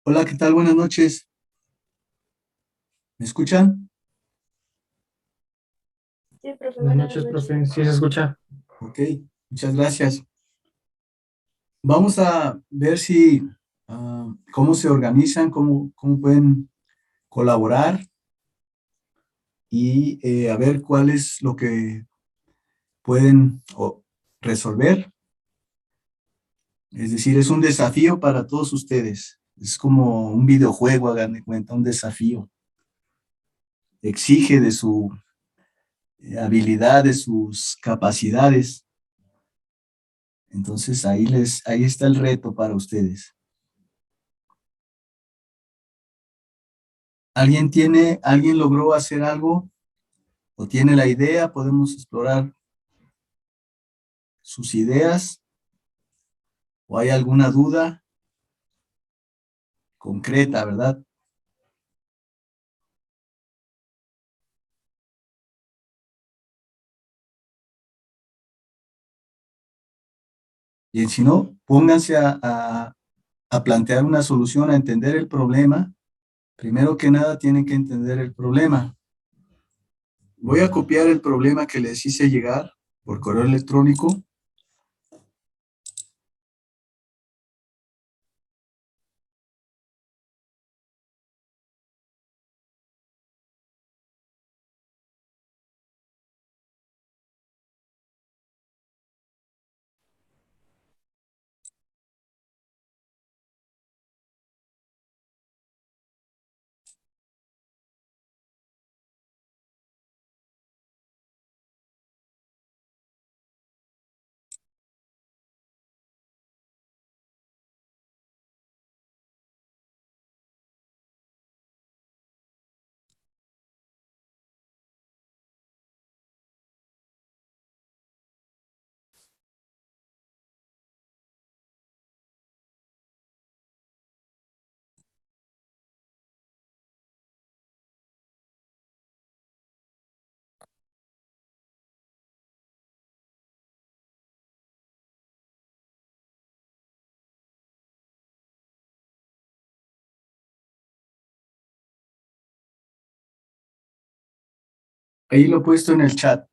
Hola, ¿qué tal? Buenas noches. ¿Me escuchan? Sí, profe, Buenas buenas noches, noches. profe. ¿Sí se escucha? Ok, muchas gracias. Vamos a ver si, cómo se organizan, cómo pueden colaborar y a ver cuál es lo que pueden resolver. Es decir, es un desafío para todos ustedes. Es como un videojuego, hagan de cuenta, un desafío. Exige de su habilidad, de sus capacidades. Entonces ahí está el reto para ustedes. ¿Alguien logró hacer algo o tiene la idea? Podemos explorar sus ideas o hay alguna duda concreta, ¿verdad? Bien, si no, pónganse a plantear una solución, a entender el problema. Primero que nada, tienen que entender el problema. Voy a copiar el problema que les hice llegar por correo electrónico. Ahí lo he puesto en el chat.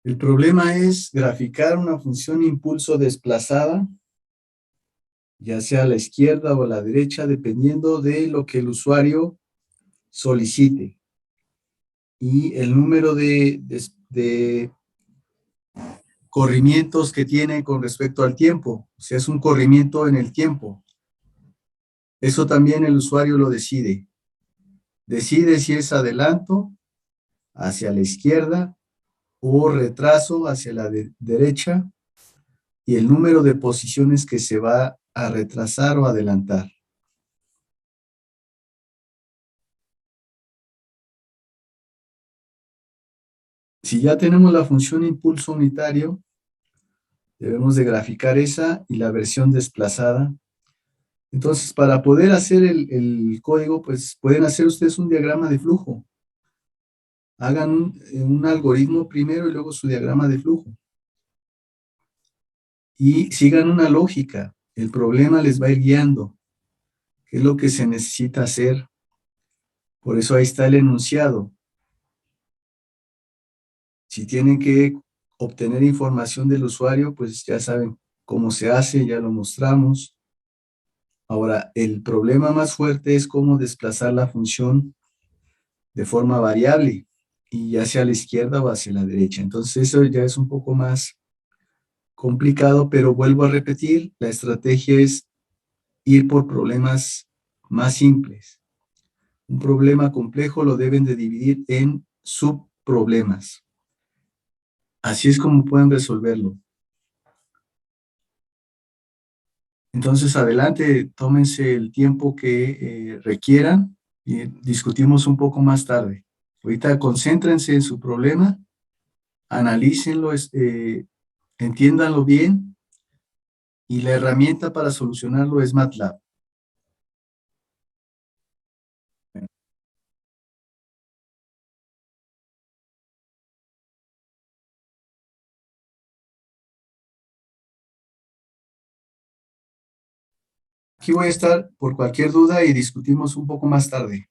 El problema es graficar una función impulso desplazada, ya sea a la izquierda o a la derecha, dependiendo de lo que el usuario solicite y el número de corrimientos que tiene con respecto al tiempo. O sea, es un corrimiento en el tiempo. Eso también el usuario lo decide. Decide si es adelanto hacia la izquierda o retraso hacia la derecha y el número de posiciones que se va a retrasar o adelantar. Si ya tenemos la función impulso unitario, debemos de graficar esa y la versión desplazada. Entonces, para poder hacer el código, pues pueden hacer ustedes un diagrama de flujo. Hagan un algoritmo primero y luego su diagrama de flujo. Y sigan una lógica. El problema les va a ir guiando. ¿Qué es lo que se necesita hacer? Por eso ahí está el enunciado. Si tienen que obtener información del usuario, pues ya saben cómo se hace, ya lo mostramos. Ahora, el problema más fuerte es cómo desplazar la función de forma variable y ya sea a la izquierda o hacia la derecha. Entonces eso ya es un poco más complicado, pero vuelvo a repetir, la estrategia es ir por problemas más simples. Un problema complejo lo deben de dividir en subproblemas. Así es como pueden resolverlo. Entonces, adelante, tómense el tiempo que requieran y discutimos un poco más tarde. Ahorita concéntrense en su problema, analícenlo, entiéndanlo bien y la herramienta para solucionarlo es MATLAB. Aquí voy a estar por cualquier duda y discutimos un poco más tarde.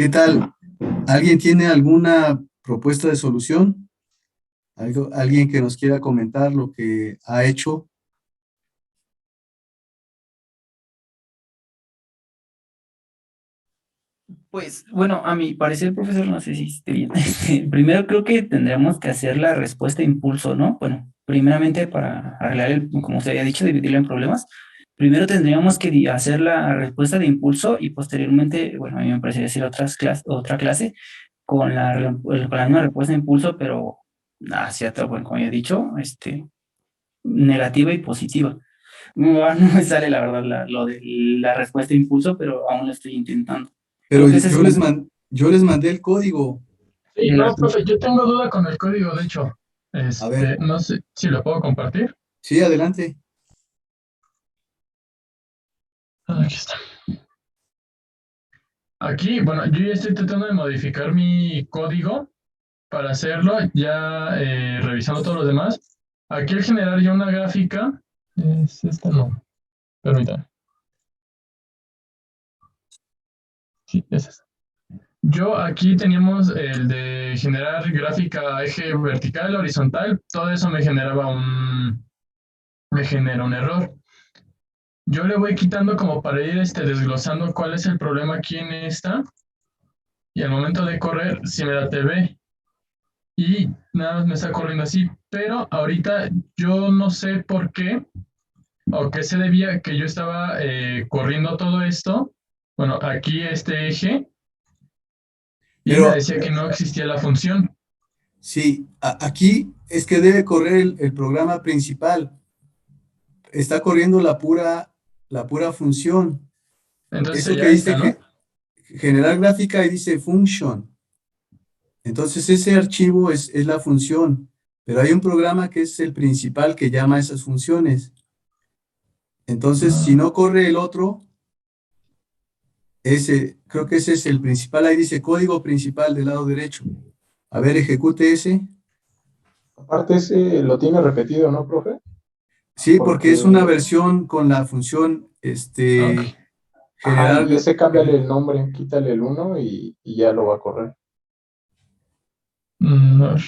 ¿Qué tal? ¿Alguien tiene alguna propuesta de solución? ¿Alguien que nos quiera comentar lo que ha hecho? Pues bueno, a mi parecer, profesor, no sé si esté bien. Primero creo que tendríamos que hacer la respuesta de impulso, ¿no? Bueno, primeramente para arreglar como se había dicho, dividirlo en problemas. Primero tendríamos que hacer la respuesta de impulso y posteriormente, bueno, a mí me parecería hacer otra clase con con la misma respuesta de impulso, pero hacia otra, bueno, como ya he dicho, negativa y positiva. No, no me sale la verdad lo de la respuesta de impulso, pero aún lo estoy intentando. Pero Creo que ese es un... yo les mandé el código. Sí, de no, las- profe, yo tengo duda con el código, de hecho. A ver, No sé si lo puedo compartir. sí, adelante. Aquí está. Aquí, bueno, yo ya estoy tratando de modificar mi código para hacerlo, ya revisando todos los demás. Aquí al generar ya una gráfica, es esta no, permítame. Sí, es esta. Yo aquí teníamos el de generar gráfica eje vertical, horizontal, todo eso me genera un error. Yo le voy quitando como para ir desglosando cuál es el problema aquí en esta y al momento de correr si me da TV y nada más me está corriendo así, pero ahorita yo no sé por qué o qué se debía que yo estaba corriendo todo esto, bueno, aquí este eje y me Pero decía que no existía la función. sí, aquí es que debe correr el programa principal. Está corriendo la pura función. Entonces Eso que sería dice esta, ¿no? generar gráfica y dice function. Entonces ese archivo es la función, pero hay un programa que es el principal que llama esas funciones. Entonces, si Ah, no corre el otro, creo que ese es el principal. Ahí dice código principal del lado derecho. A ver, ejecute ese. Aparte ese lo tiene repetido, ¿no, profe? Sí, porque es una Porque, versión con la función ok. ajá, generar. y ese cámbiale el nombre, quítale el uno y ya lo va a correr. A ver.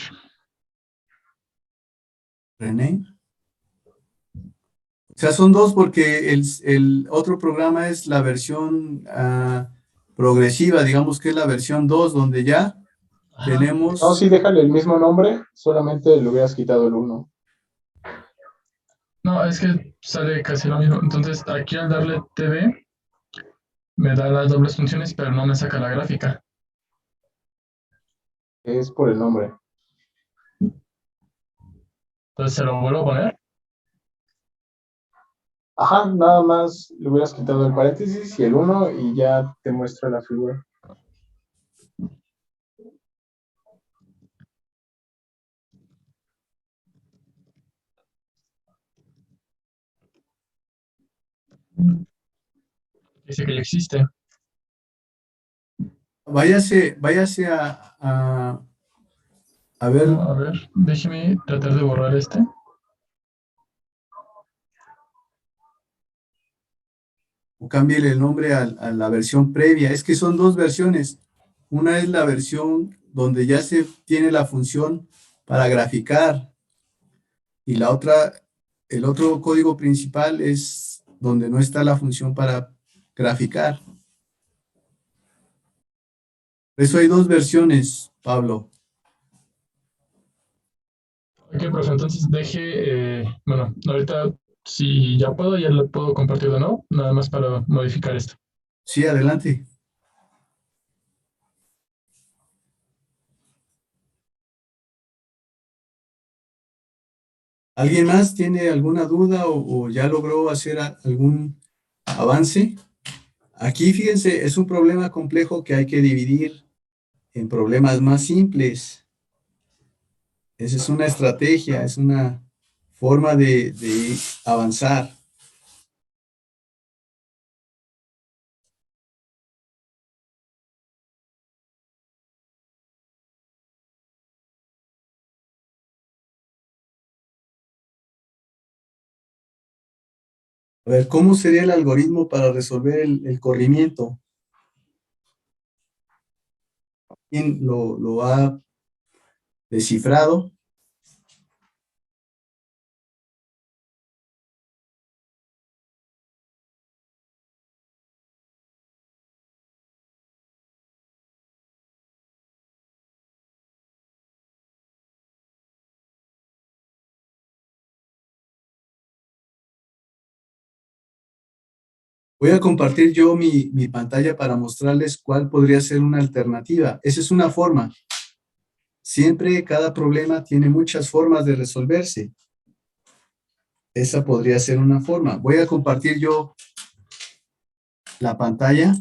Rename. O sea, son dos porque el otro programa es la versión progresiva, digamos que es la versión 2 donde ya Ajá. No, tenemos. sí, déjale el mismo nombre, solamente le hubieras quitado el uno. No, es que sale casi lo mismo. Entonces aquí al darle TV me da las dobles funciones, pero no me saca la gráfica. Es por el nombre. Entonces se lo vuelvo a poner. Ajá, nada más le hubieras quitado el paréntesis y el uno y ya te muestra la figura. Dice que ya existe. Váyase a ver No, a ver, déjeme tratar de borrar este. o cámbiele el nombre a la versión previa. Es que son dos versiones. Una es la versión donde ya se tiene la función para graficar y la otra, el otro código principal es donde no está la función para graficar. Por eso hay dos versiones, Pablo. Ok, profe, entonces bueno, ahorita si ya puedo, ya lo puedo compartir de nuevo, nada más para modificar esto. Sí, adelante. ¿Alguien más tiene alguna duda o ya logró hacer algún avance? Aquí, fíjense, es un problema complejo que hay que dividir en problemas más simples. Esa es una estrategia, es una forma de avanzar. A ver, ¿cómo sería el algoritmo para resolver el corrimiento? ¿Quién lo ha descifrado? Voy a compartir yo mi pantalla para mostrarles cuál podría ser una alternativa. Esa es una forma. Siempre cada problema tiene muchas formas de resolverse. Esa podría ser una forma. Voy a compartir yo la pantalla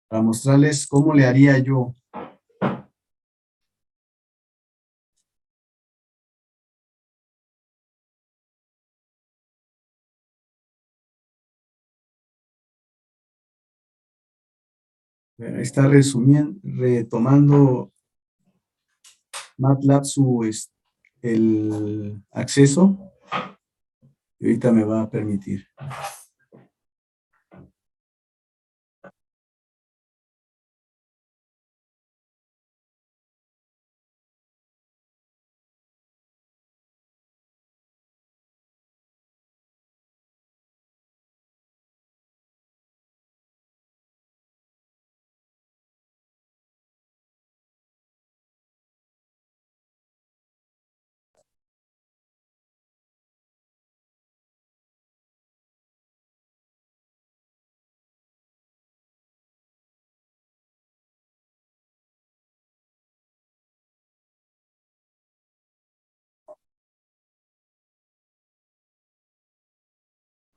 para mostrarles cómo le haría yo. Bueno, ahí está retomando MATLAB el acceso. Y ahorita me va a permitir.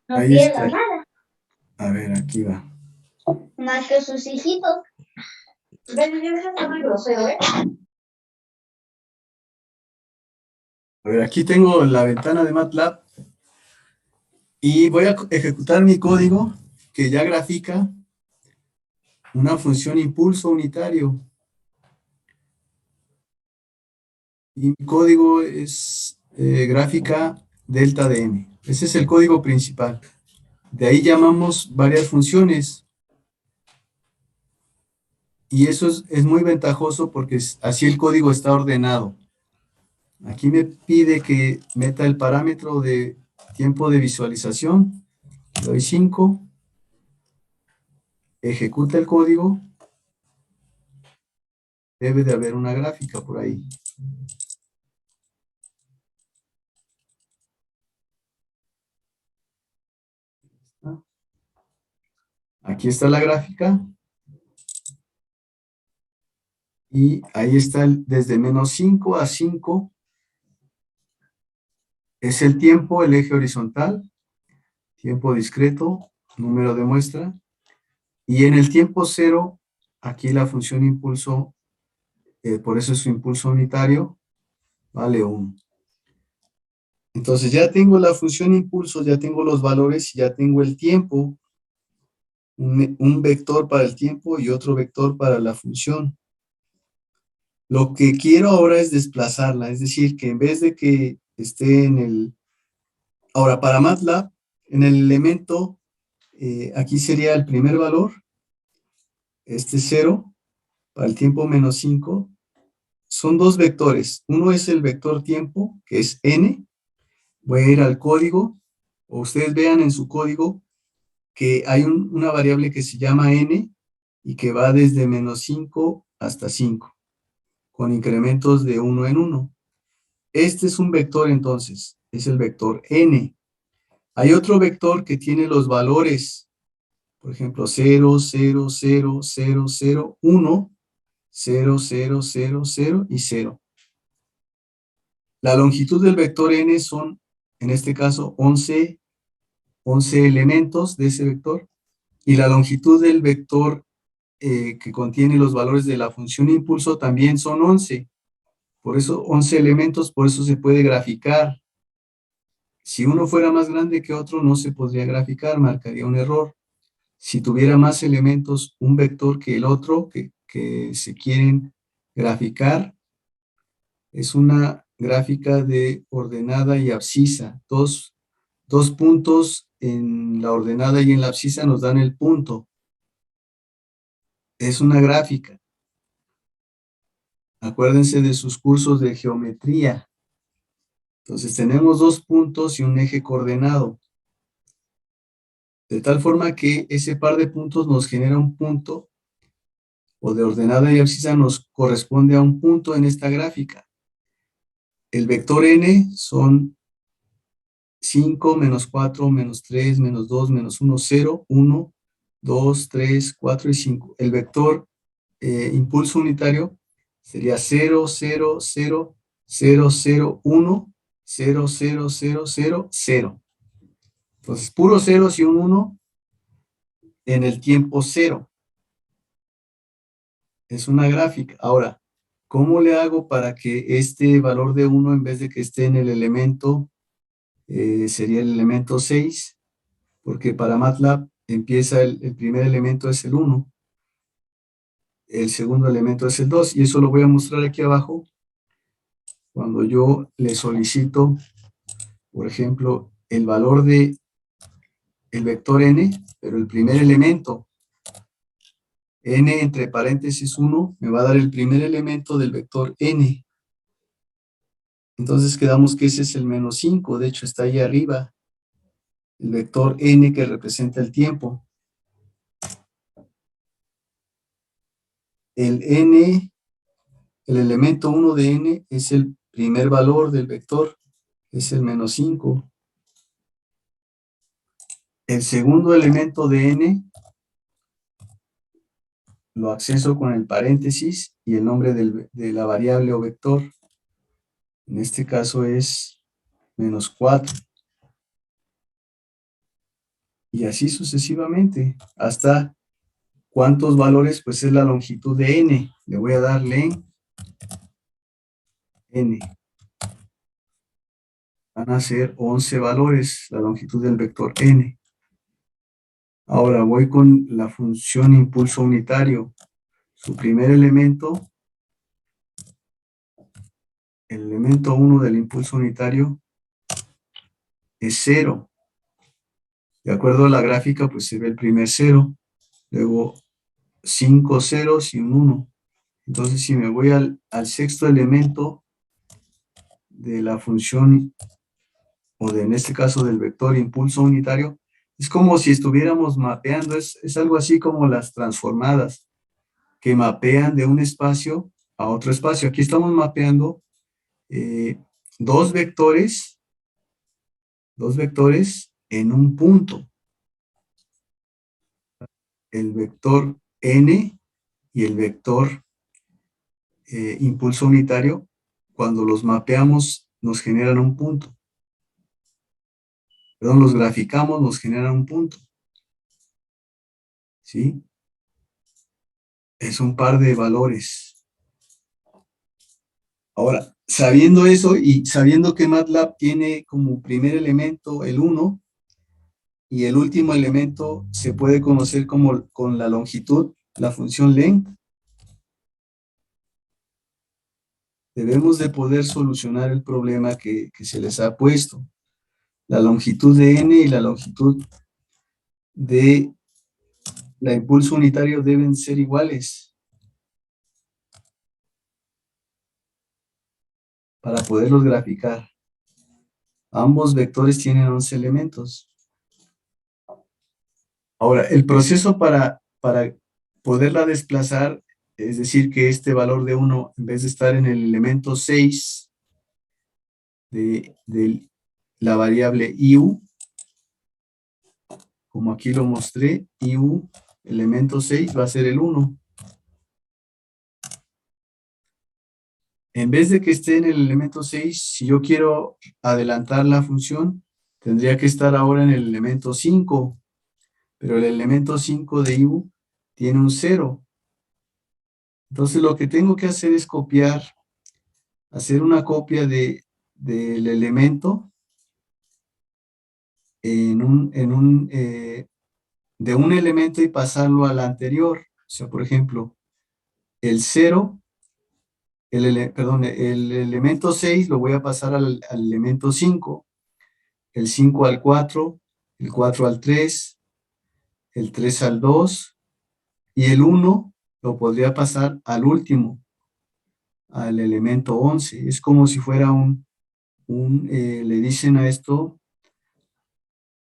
No Ahí pierdo está. nada, A ver, aquí va. más que sus hijitos. Ven, yo soy muy grosero, ¿eh? A ver, aquí tengo la ventana de MATLAB y voy a ejecutar mi código que ya grafica una función impulso unitario. Y mi código es gráfica delta de m. Ese es el código principal. De ahí llamamos varias funciones. Y eso es muy ventajoso porque así el código está ordenado. Aquí me pide que meta el parámetro de tiempo de visualización. Le doy 5. Ejecuta el código. Debe de haber una gráfica por ahí. Aquí está la gráfica. Y ahí está desde menos 5 a 5. Es el tiempo, el eje horizontal. Tiempo discreto, número de muestra. Y en el tiempo 0, aquí la función impulso, por eso es su impulso unitario, vale 1. Entonces ya tengo la función impulso, ya tengo los valores, ya tengo el tiempo, un vector para el tiempo y otro vector para la función. Lo que quiero ahora es desplazarla, es decir, que en vez de que esté en el... Ahora, para MATLAB, en el elemento, aquí sería el primer valor, este 0, para el tiempo menos 5, son dos vectores. Uno es el vector tiempo, que es n. Voy a ir al código, o ustedes vean en su código que hay una variable que se llama n y que va desde menos 5 hasta 5, con incrementos de 1 en 1. Este es un vector entonces, es el vector n. Hay otro vector que tiene los valores, por ejemplo, 0, 0, 0, 0, 0, 1, 0, 0, 0, 0 y 0. La longitud del vector n son, en este caso, 11 elementos de ese vector, y la longitud del vector que contiene los valores de la función impulso también son 11. Por eso 11 elementos, por eso se puede graficar. Si uno fuera más grande que otro, no se podría graficar, marcaría un error. Si tuviera más elementos, un vector que el otro, que se quieren graficar, es una gráfica de ordenada y abscisa. Dos puntos en la ordenada y en la abscisa nos dan el punto. es una gráfica. Acuérdense de sus cursos de geometría. Entonces tenemos dos puntos y un eje coordenado. De tal forma que ese par de puntos nos genera un punto, o de ordenada y abscisa nos corresponde a un punto en esta gráfica. El vector n son 5, menos 4, menos 3, menos 2, menos 1, 0, 1, 2, 3, 4 y 5. El vector impulso unitario sería 0, 0, 0, 0, 0, 1, 0, 0, 0, 0, 0. Entonces, puros ceros y un 1 en el tiempo 0. Es una gráfica. Ahora, ¿cómo le hago para que este valor de 1, en vez de que esté en el elemento, sería el elemento 6? Porque para MATLAB empieza el primer elemento es el 1, el segundo elemento es el 2, y eso lo voy a mostrar aquí abajo cuando yo le solicito, por ejemplo, el valor de el vector n, pero el primer elemento, n entre paréntesis 1, me va a dar el primer elemento del vector n. Entonces quedamos que ese es el menos 5, de hecho está ahí arriba, el vector n que representa el tiempo. El n, el elemento 1 de n es el primer valor del vector, es el menos 5. El segundo elemento de n lo acceso con el paréntesis y el nombre de la variable o vector. En este caso es menos 4. Y así sucesivamente, hasta cuántos valores, pues es la longitud de n. Le voy a darle n. Van a ser 11 valores, la longitud del vector n. Ahora voy con la función impulso unitario. Su primer elemento, el elemento 1 del impulso unitario, es 0. De acuerdo a la gráfica, pues se ve el primer 0, luego 5 ceros y un 1. Entonces, si me voy al sexto elemento de la función, o en este caso del vector impulso unitario, es como si estuviéramos mapeando, es algo así como las transformadas, que mapean de un espacio a otro espacio. Aquí estamos mapeando dos vectores en un punto. El vector n y el vector impulso unitario, cuando los mapeamos, nos generan un punto. Perdón, los graficamos, nos generan un punto. ¿Sí? Es un par de valores. Ahora, sabiendo eso y sabiendo que MATLAB tiene como primer elemento el 1 y el último elemento se puede conocer como con la longitud, la función length, debemos de poder solucionar el problema que se les ha puesto. La longitud de n y la longitud de la impulso unitario deben ser iguales para poderlos graficar. Ambos vectores tienen 11 elementos. Ahora, el proceso para poderla desplazar, es decir, que este valor de 1, en vez de estar en el elemento 6 de la variable IU, como aquí lo mostré, IU, elemento 6, va a ser el 1. En vez de que esté en el elemento 6, si yo quiero adelantar la función, tendría que estar ahora en el elemento 5, pero el elemento 5 de IU tiene un 0. Entonces lo que tengo que hacer es copiar, hacer una copia del elemento de un elemento y pasarlo al anterior. O sea, por ejemplo, el 0, el elemento 6 lo voy a pasar al elemento 5, el 5 al 4, el 4 al 3, el 3 al 2, y el 1 lo podría pasar al último, al elemento 11. Es como si fuera le dicen a esto,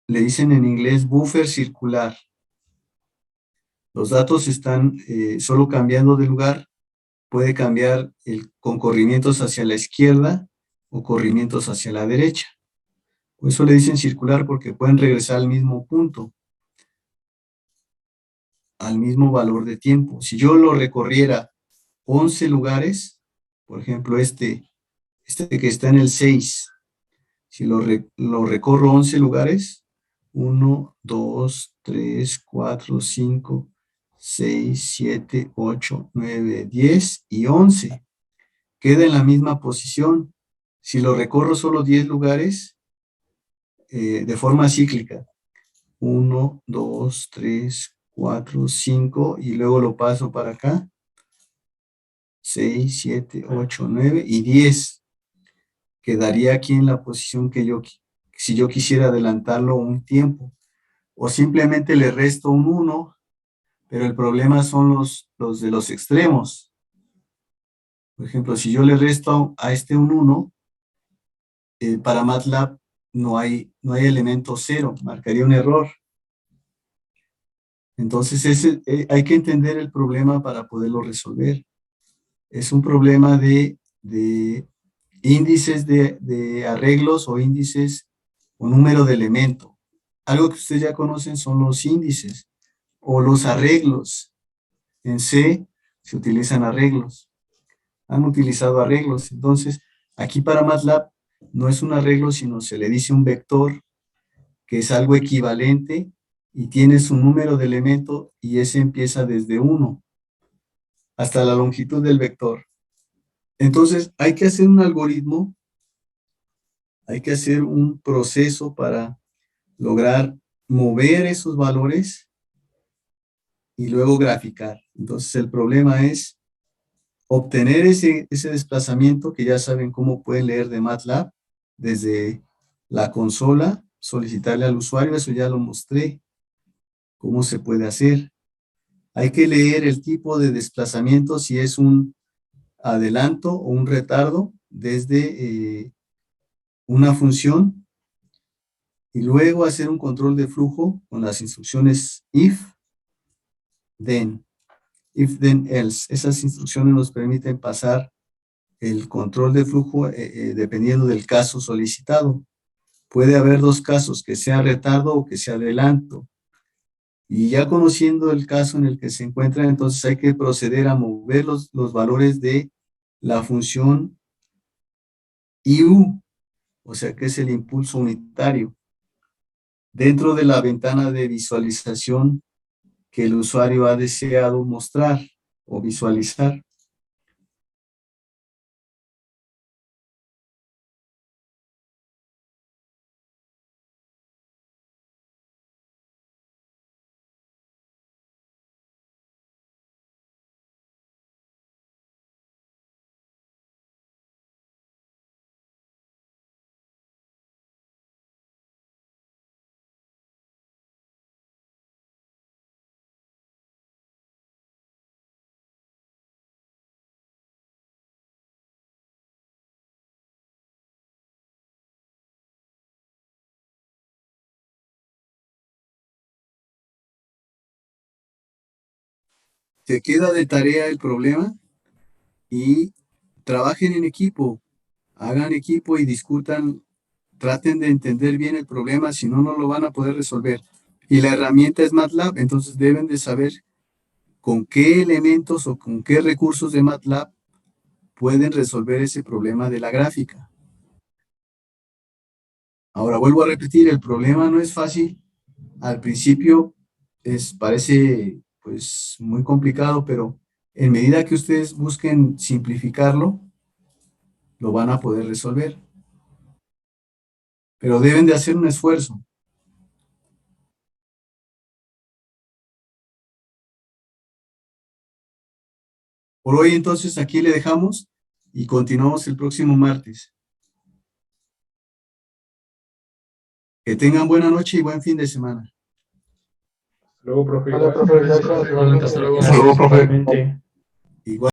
le dicen en inglés buffer circular. Los datos están solo cambiando de lugar. Puede cambiar con corrimientos hacia la izquierda o corrimientos hacia la derecha. Por eso le dicen circular, porque pueden regresar al mismo punto, al mismo valor de tiempo. Si yo lo recorriera 11 lugares, por ejemplo este que está en el 6, si lo recorro 11 lugares, 1, 2, 3, 4, 5, 6, 7, 8, 9, 10 y 11. Queda en la misma posición. Si lo recorro solo 10 lugares, de forma cíclica, 1, 2, 3, 4, 5, y luego lo paso para acá, 6, 7, 8, 9 y 10. Quedaría aquí en la posición si yo quisiera adelantarlo un tiempo. O simplemente le resto un 1, pero el problema son los de los extremos. Por ejemplo, si yo le resto a este un 1, para MATLAB no hay elemento 0, marcaría un error. Entonces hay que entender el problema para poderlo resolver. Es un problema de índices de arreglos o índices o número de elemento. Algo que ustedes ya conocen son los índices o los arreglos. En C se utilizan arreglos. Han utilizado arreglos. Entonces, aquí para MATLAB no es un arreglo, sino se le dice un vector, que es algo equivalente y tiene su número de elemento, y ese empieza desde 1 hasta la longitud del vector. Entonces, hay que hacer un algoritmo, hay que hacer un proceso para lograr mover esos valores y luego graficar. Entonces, el problema es obtener ese desplazamiento, que ya saben cómo pueden leer de MATLAB desde la consola, solicitarle al usuario, eso ya lo mostré, cómo se puede hacer. Hay que leer el tipo de desplazamiento, si es un adelanto o un retardo desde una función, y luego hacer un control de flujo con las instrucciones if, then else. Esas instrucciones nos permiten pasar el control de flujo dependiendo del caso solicitado. Puede haber dos casos, que sea retardo o que sea adelanto. Y ya conociendo el caso en el que se encuentra, entonces hay que proceder a mover los valores de la función IU, o sea que es el impulso unitario, dentro de la ventana de visualización que el usuario ha deseado mostrar o visualizar. Te queda de tarea el problema y trabajen en equipo, hagan equipo y discutan, traten de entender bien el problema, si no, no lo van a poder resolver. Y la herramienta es MATLAB, entonces deben de saber con qué elementos o con qué recursos de MATLAB pueden resolver ese problema de la gráfica. Ahora vuelvo a repetir, el problema no es fácil. Al principio parece pues muy complicado, pero en medida que ustedes busquen simplificarlo, lo van a poder resolver. Pero deben de hacer un esfuerzo. Por hoy entonces aquí le dejamos y continuamos el próximo martes. Que tengan buena noche y buen fin de semana. Luego, profe. Vale, profe, Gracias, gracias. profe. Igualmente, hasta luego. Hasta luego, profe. Igual.